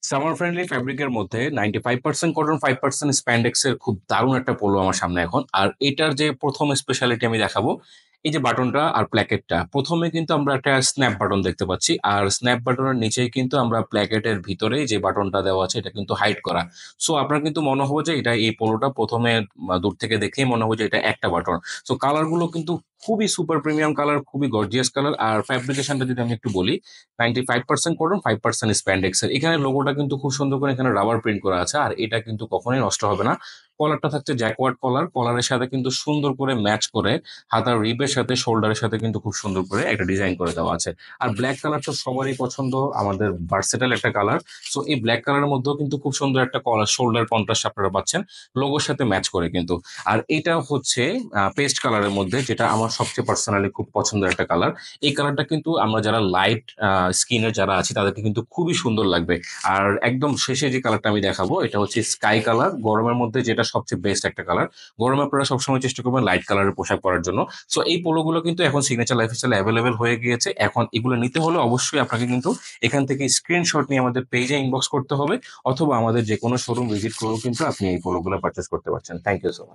Summer friendly ফ্যাব্রিকের মধ্যে 95% cotton 5% spandex এর খুব দারুণ একটা পোলো আমার সামনে এখন। আর এটার যে প্রথম স্পেশালিটি আমি দেখাবো, এই যে বাটনটা আর প্ল্যাকেটটা, প্রথমে কিন্তু আমরা একটা স্ন্যাপ বাটন দেখতে পাচ্ছি, আর স্ন্যাপ বাটনের নিচেই কিন্তু আমরা প্ল্যাকেটের ভিতরে যে বাটনটা দেওয়া আছে এটা কিন্তু হাইড করা। সো আপনার কিন্তু মনে হবে যে এটা এই পোলোটা প্রথমে দূর থেকে দেখেই মনে হবে যে এটা একটা বাটন। সো কালার গুলো কিন্তু খুবই সুপার প্রিমিয়াম কালার, খুবই গর্জিয়াস কালার। আর ফ্যাব্রিকেশনটা যদি আমি একটু বলি, 95% কটন 5% স্প্যান্ডেক্স এর। এখানে লোগোটা কিন্তু খুব সুন্দর করে এখানে রাবার প্রিন্ট করা আছে, আর এটা কিন্তু কখনোই নষ্ট হবে না। কলারটা থাকছে জ্যাকওয়ার্ড কলার, কলারের সাথে কিন্তু সুন্দর করে ম্যাচ করে হাতার রিবের সাথে শোল্ডারের সাথে কিন্তু খুব সুন্দর করে একটা ডিজাইন করে দেওয়া আছে। আর ব্ল্যাক কালার তো সবারই পছন্দ, আমাদের ভার্সেটাইল একটা কালার। সো এই ব্ল্যাক কালারের মধ্যেও কিন্তু খুব সুন্দর একটা কলার শোল্ডার কন্ট্রাস্ট আপনারা পাচ্ছেন লোগোর সাথে ম্যাচ করে কিন্তু। আর এটা হচ্ছে পেস্ট কালারের মধ্যে, যেটা আমার সবচেয়ে পার্সোনালি খুব পছন্দের একটা কালার। এই কালারটা কিন্তু আমরা যারা লাইট স্কিনের যারা আছে তাদেরকে কিন্তু খুবই সুন্দর লাগবে। আর একদম শেষে যে কালারটা আমি দেখাবো এটা হচ্ছে স্কাই কালার, গরমের মধ্যে যেটা সবচেয়ে বেস্ট একটা কালার। গরমে আপনারা সবসময় চেষ্টা করবেন লাইট কালারের পোশাক পরার জন্য। সো এই পোলোগুলো কিন্তু এখন সিগনেচার লাইফস্টাইলে অ্যাভেলেবেল হয়ে গিয়েছে। এখন এগুলো নিতে হলে অবশ্যই আপনাকে কিন্তু এখান থেকে স্ক্রিনশট নিয়ে আমাদের পেজে ইনবক্স করতে হবে, অথবা আমাদের যে কোনো শোরুম ভিজিট করেও কিন্তু আপনি এই পোলোগুলো পারচেস করতে পারছেন। Thank you so much.